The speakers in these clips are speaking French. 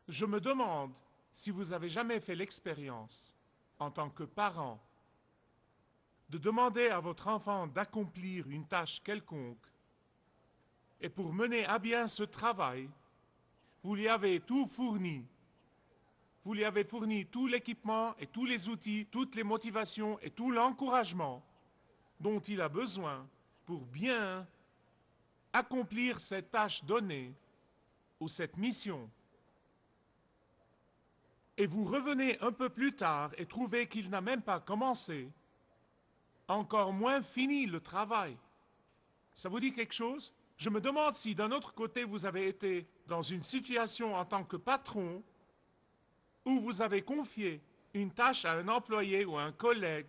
Je me demande si vous avez jamais fait l'expérience, en tant que parent, de demander à votre enfant d'accomplir une tâche quelconque, et pour mener à bien ce travail, vous lui avez tout fourni. Vous lui avez fourni tout l'équipement et tous les outils, toutes les motivations et tout l'encouragement dont il a besoin pour bien accomplir cette tâche donnée ou cette mission. Et vous revenez un peu plus tard et trouvez qu'il n'a même pas commencé, encore moins fini le travail. Ça vous dit quelque chose? Je me demande si d'un autre côté vous avez été dans une situation en tant que patron où vous avez confié une tâche à un employé ou à un collègue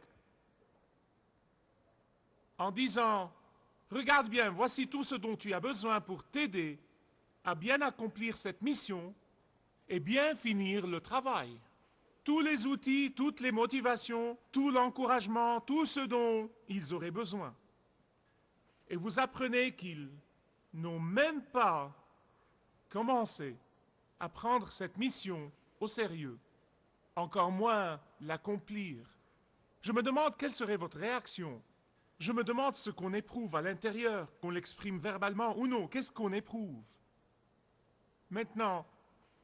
en disant « Regarde bien, voici tout ce dont tu as besoin pour t'aider à bien accomplir cette mission et bien finir le travail. » Tous les outils, toutes les motivations, tout l'encouragement, tout ce dont ils auraient besoin. Et vous apprenez qu'ils n'ont même pas commencé à prendre cette mission au sérieux, encore moins l'accomplir. Je me demande quelle serait votre réaction. Je me demande ce qu'on éprouve à l'intérieur, qu'on l'exprime verbalement ou non. Qu'est-ce qu'on éprouve? Maintenant,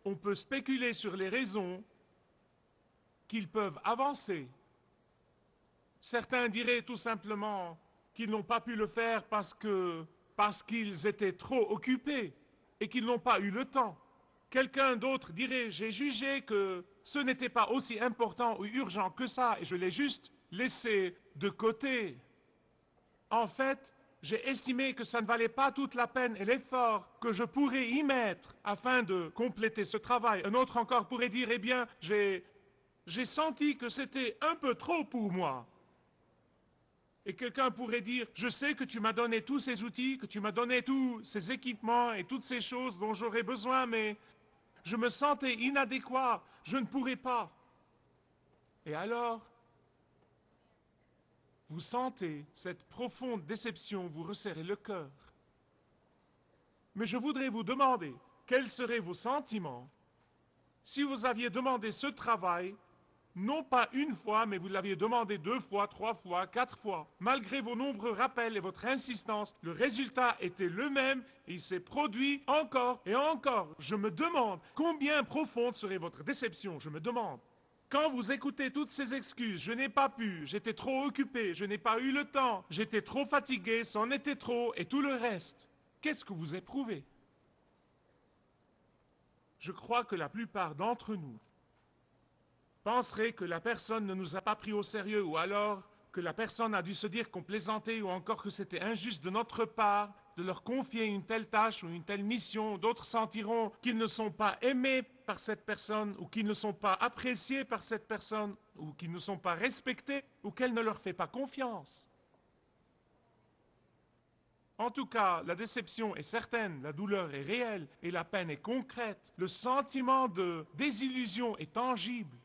on peut spéculer sur les raisons qu'ils peuvent avancer. Certains diraient tout simplement qu'ils n'ont pas pu le faire parce qu'ils étaient trop occupés et qu'ils n'ont pas eu le temps. Quelqu'un d'autre dirait « J'ai jugé que ce n'était pas aussi important ou urgent que ça et je l'ai juste laissé de côté. En fait, j'ai estimé que ça ne valait pas toute la peine et l'effort que je pourrais y mettre afin de compléter ce travail. » Un autre encore pourrait dire « Eh bien, j'ai senti que c'était un peu trop pour moi. » Et quelqu'un pourrait dire, je sais que tu m'as donné tous ces outils, que tu m'as donné tous ces équipements et toutes ces choses dont j'aurais besoin, mais je me sentais inadéquat, je ne pourrais pas. Et alors, vous sentez cette profonde déception vous resserrer le cœur. Mais je voudrais vous demander, quels seraient vos sentiments si vous aviez demandé ce travail non pas une fois, mais vous l'aviez demandé 2 fois, 3 fois, 4 fois. Malgré vos nombreux rappels et votre insistance, le résultat était le même et il s'est produit encore et encore. Je me demande combien profonde serait votre déception, je me demande. Quand vous écoutez toutes ces excuses, je n'ai pas pu, j'étais trop occupé, je n'ai pas eu le temps, j'étais trop fatigué, c'en était trop et tout le reste. Qu'est-ce que vous éprouvez? Je crois que la plupart d'entre nous penserait que la personne ne nous a pas pris au sérieux, ou alors que la personne a dû se dire qu'on plaisantait, ou encore que c'était injuste de notre part de leur confier une telle tâche ou une telle mission. D'autres sentiront qu'ils ne sont pas aimés par cette personne, ou qu'ils ne sont pas appréciés par cette personne, ou qu'ils ne sont pas respectés, ou qu'elle ne leur fait pas confiance. En tout cas, la déception est certaine, la douleur est réelle, et la peine est concrète. Le sentiment de désillusion est tangible.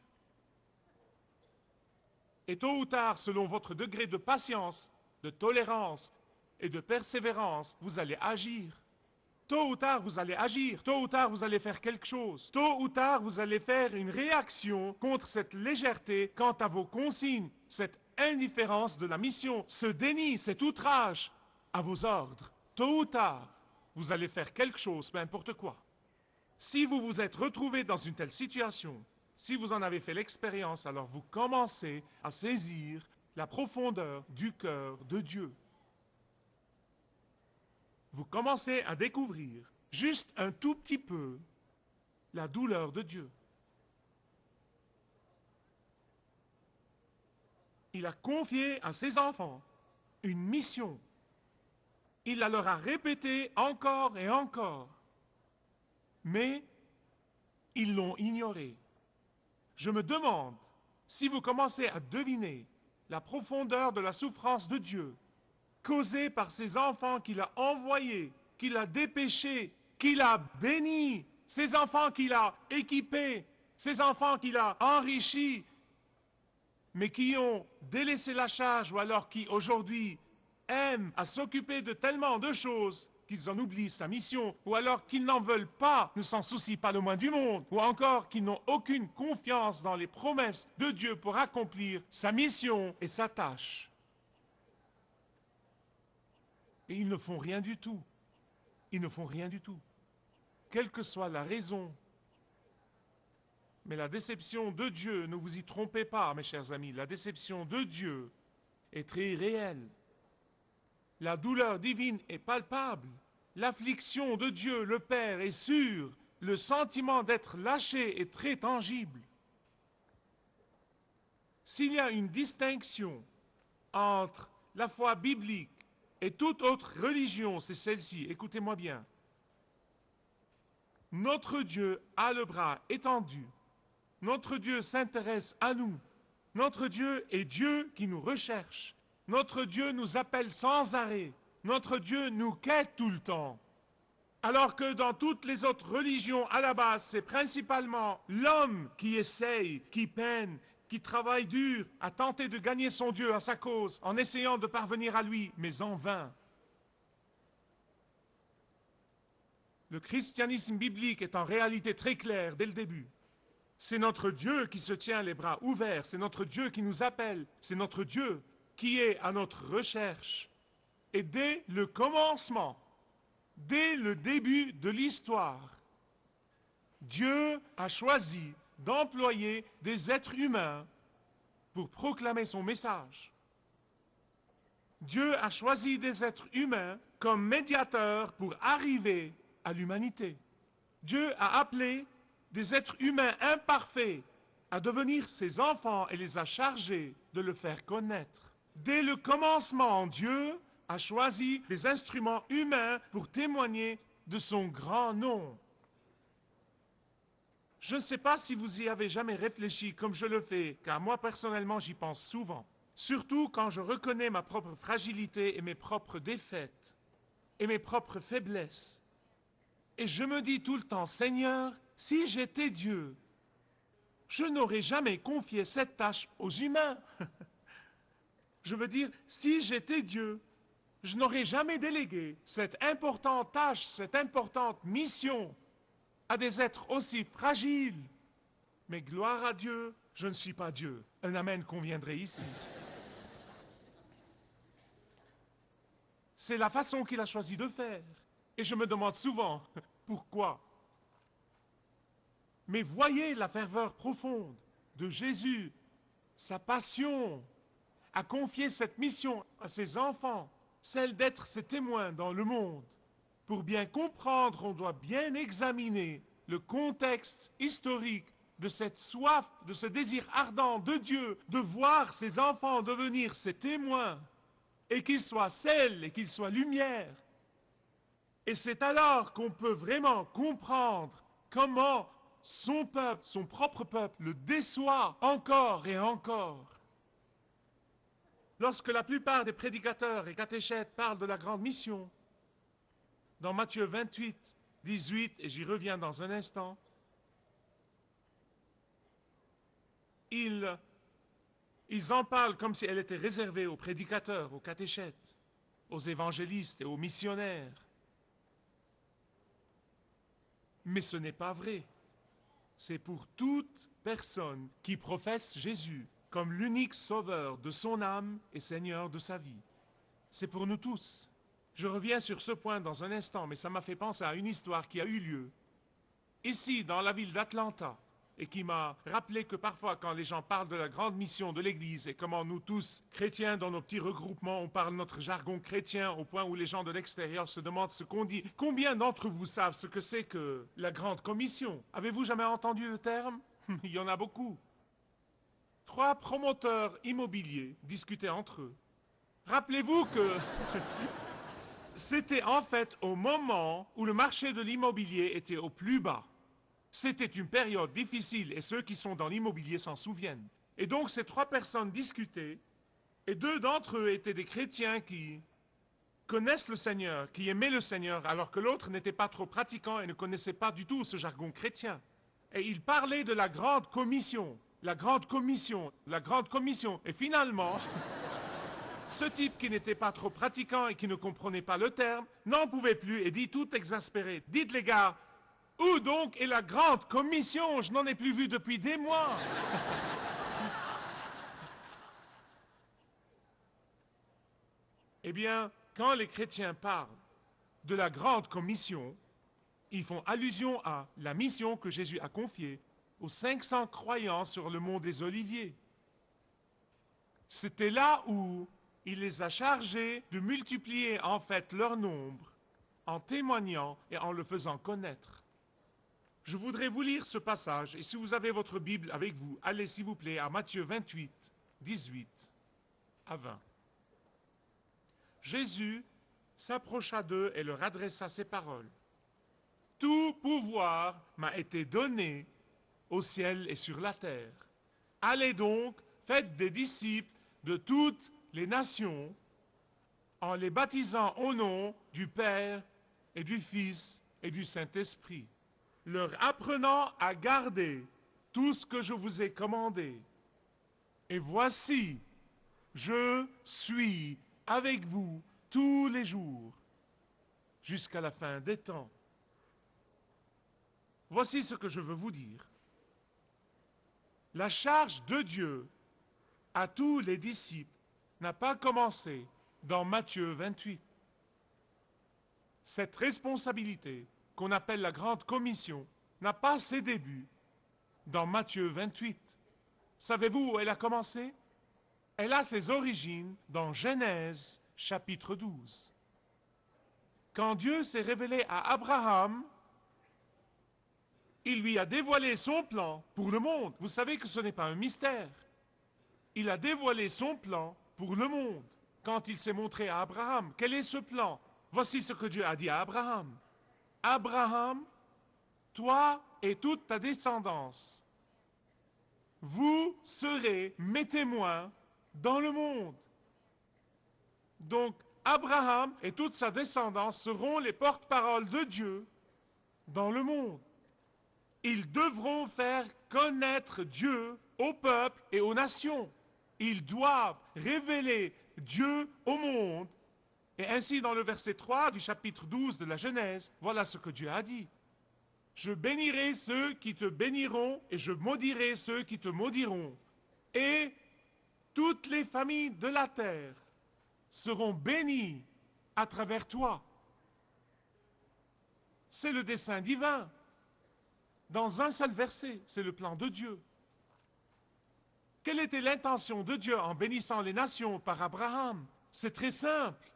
Et tôt ou tard, selon votre degré de patience, de tolérance et de persévérance, vous allez agir. Tôt ou tard, vous allez agir. Tôt ou tard, vous allez faire quelque chose. Tôt ou tard, vous allez faire une réaction contre cette légèreté quant à vos consignes, cette indifférence de la mission, ce déni, cet outrage à vos ordres. Tôt ou tard, vous allez faire quelque chose, peu importe quoi. Si vous vous êtes retrouvé dans une telle situation, si vous en avez fait l'expérience, alors vous commencez à saisir la profondeur du cœur de Dieu. Vous commencez à découvrir, juste un tout petit peu, la douleur de Dieu. Il a confié à ses enfants une mission. Il la leur a répétée encore et encore. Mais ils l'ont ignorée. Je me demande si vous commencez à deviner la profondeur de la souffrance de Dieu, causée par ses enfants qu'il a envoyés, qu'il a dépêchés, qu'il a bénis, ces enfants qu'il a équipés, ces enfants qu'il a enrichis, mais qui ont délaissé la charge ou alors qui aujourd'hui aiment à s'occuper de tellement de choses qu'ils en oublient sa mission, ou alors qu'ils n'en veulent pas, ne s'en soucient pas le moins du monde, ou encore qu'ils n'ont aucune confiance dans les promesses de Dieu pour accomplir sa mission et sa tâche. Et ils ne font rien du tout. Ils ne font rien du tout. Quelle que soit la raison. Mais la déception de Dieu, ne vous y trompez pas, mes chers amis, la déception de Dieu est très réelle. La douleur divine est palpable. L'affliction de Dieu, le Père, est sûre. Le sentiment d'être lâché est très tangible. S'il y a une distinction entre la foi biblique et toute autre religion, c'est celle-ci. Écoutez-moi bien. Notre Dieu a le bras étendu. Notre Dieu s'intéresse à nous. Notre Dieu est Dieu qui nous recherche. Notre Dieu nous appelle sans arrêt. Notre Dieu nous quête tout le temps. Alors que dans toutes les autres religions, à la base, c'est principalement l'homme qui essaye, qui peine, qui travaille dur à tenter de gagner son Dieu à sa cause, en essayant de parvenir à lui, mais en vain. Le christianisme biblique est en réalité très clair dès le début. C'est notre Dieu qui se tient les bras ouverts, c'est notre Dieu qui nous appelle, c'est notre Dieu qui est à notre recherche. Et dès le commencement, dès le début de l'histoire, Dieu a choisi d'employer des êtres humains pour proclamer son message. Dieu a choisi des êtres humains comme médiateurs pour arriver à l'humanité. Dieu a appelé des êtres humains imparfaits à devenir ses enfants et les a chargés de le faire connaître. Dès le commencement, Dieu a choisi des instruments humains pour témoigner de son grand nom. Je ne sais pas si vous y avez jamais réfléchi comme je le fais, car moi personnellement j'y pense souvent. Surtout quand je reconnais ma propre fragilité et mes propres défaites et mes propres faiblesses. Et je me dis tout le temps, Seigneur, si j'étais Dieu, je n'aurais jamais confié cette tâche aux humains. Je veux dire, si j'étais Dieu, je n'aurais jamais délégué cette importante tâche, cette importante mission à des êtres aussi fragiles. Mais gloire à Dieu, je ne suis pas Dieu. Un amen conviendrait ici. C'est la façon qu'il a choisi de faire. Et je me demande souvent, pourquoi? Mais voyez la ferveur profonde de Jésus, sa passion à confier cette mission à ses enfants, celle d'être ses témoins dans le monde. Pour bien comprendre, on doit bien examiner le contexte historique de cette soif, de ce désir ardent de Dieu de voir ses enfants devenir ses témoins et qu'ils soient sel et qu'ils soient lumière. Et c'est alors qu'on peut vraiment comprendre comment son peuple, son propre peuple, le déçoit encore et encore. Lorsque la plupart des prédicateurs et catéchètes parlent de la grande mission, dans Matthieu 28, 18, et j'y reviens dans un instant, ils en parlent comme si elle était réservée aux prédicateurs, aux catéchètes, aux évangélistes et aux missionnaires. Mais ce n'est pas vrai. C'est pour toute personne qui professe Jésus comme l'unique sauveur de son âme et Seigneur de sa vie. C'est pour nous tous. Je reviens sur ce point dans un instant, mais ça m'a fait penser à une histoire qui a eu lieu ici, dans la ville d'Atlanta, et qui m'a rappelé que parfois, quand les gens parlent de la grande mission de l'Église et comment nous tous, chrétiens, dans nos petits regroupements, on parle notre jargon chrétien au point où les gens de l'extérieur se demandent ce qu'on dit. Combien d'entre vous savent ce que c'est que la grande commission? Avez-vous jamais entendu le terme? Il y en a beaucoup. 3 promoteurs immobiliers discutaient entre eux. Rappelez-vous que c'était en fait au moment où le marché de l'immobilier était au plus bas. C'était une période difficile et ceux qui sont dans l'immobilier s'en souviennent. Et donc ces 3 personnes discutaient et 2 d'entre eux étaient des chrétiens qui connaissent le Seigneur, qui aimaient le Seigneur, alors que l'autre n'était pas trop pratiquant et ne connaissait pas du tout ce jargon chrétien. Et ils parlaient de la grande commission, la grande commission, la grande commission. Et finalement, ce type qui n'était pas trop pratiquant et qui ne comprenait pas le terme n'en pouvait plus et dit tout exaspéré, « Dites les gars, où donc est la grande commission? Je n'en ai plus vu depuis des mois. » Eh bien, quand les chrétiens parlent de la grande commission, ils font allusion à la mission que Jésus a confiée aux 500 croyants sur le mont des Oliviers. C'était là où il les a chargés de multiplier en fait leur nombre en témoignant et en le faisant connaître. Je voudrais vous lire ce passage, et si vous avez votre Bible avec vous, allez s'il vous plaît à Matthieu 28, 18 à 20. Jésus s'approcha d'eux et leur adressa ces paroles. « Tout pouvoir m'a été donné au ciel et sur la terre. Allez donc, faites des disciples de toutes les nations, en les baptisant au nom du Père et du Fils et du Saint-Esprit, leur apprenant à garder tout ce que je vous ai commandé. Et voici, je suis avec vous tous les jours, jusqu'à la fin des temps. » Voici ce que je veux vous dire. La charge de Dieu à tous les disciples n'a pas commencé dans Matthieu 28. Cette responsabilité, qu'on appelle la Grande Commission, n'a pas ses débuts dans Matthieu 28. Savez-vous où elle a commencé? Elle a ses origines dans Genèse, chapitre 12. Quand Dieu s'est révélé à Abraham, il lui a dévoilé son plan pour le monde. Vous savez que ce n'est pas un mystère. Il a dévoilé son plan pour le monde quand il s'est montré à Abraham. Quel est ce plan? Voici ce que Dieu a dit à Abraham. « Abraham, toi et toute ta descendance, vous serez mes témoins dans le monde. » Donc, Abraham et toute sa descendance seront les porte-paroles de Dieu dans le monde. Ils devront faire connaître Dieu au peuple et aux nations. Ils doivent révéler Dieu au monde. Et ainsi, dans le verset 3 du chapitre 12 de la Genèse, voilà ce que Dieu a dit. « Je bénirai ceux qui te béniront et je maudirai ceux qui te maudiront. Et toutes les familles de la terre seront bénies à travers toi. » C'est le dessein divin. Dans un seul verset, c'est le plan de Dieu. Quelle était l'intention de Dieu en bénissant les nations par Abraham? C'est très simple.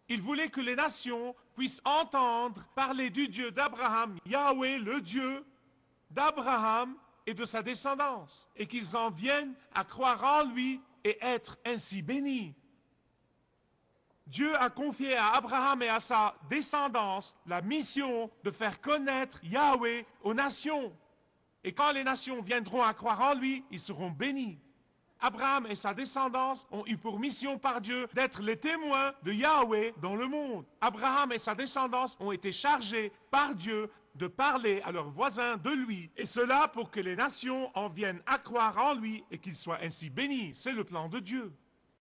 Il voulait que les nations puissent entendre parler du Dieu d'Abraham, Yahweh, le Dieu d'Abraham et de sa descendance, et qu'ils en viennent à croire en lui et être ainsi bénis. Dieu a confié à Abraham et à sa descendance la mission de faire connaître Yahweh aux nations. Et quand les nations viendront à croire en lui, ils seront bénis. Abraham et sa descendance ont eu pour mission par Dieu d'être les témoins de Yahweh dans le monde. Abraham et sa descendance ont été chargés par Dieu de parler à leurs voisins de lui. Et cela pour que les nations en viennent à croire en lui et qu'ils soient ainsi bénis. C'est le plan de Dieu.